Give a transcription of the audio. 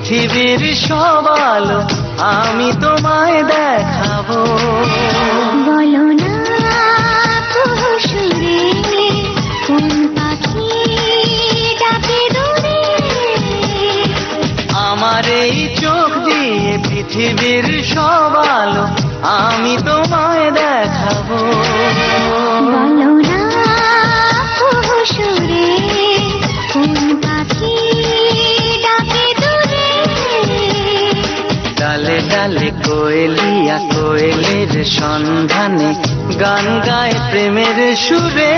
পৃথিবীর সব আলো আমি তোমায় দেখাবো। বলো না সুরে কোন পাখি ডাকে দূরে। আমার এই চোখ দিয়ে পৃথিবীর সব আলো আমি তোমায় দেখাবো। বলো না সুরে কোন পাখি ডাকে দূরে। ডালে ডালে কোয়েলিয়া কোয়েলের সন্ধানে গান গায় প্রেমের সুরে।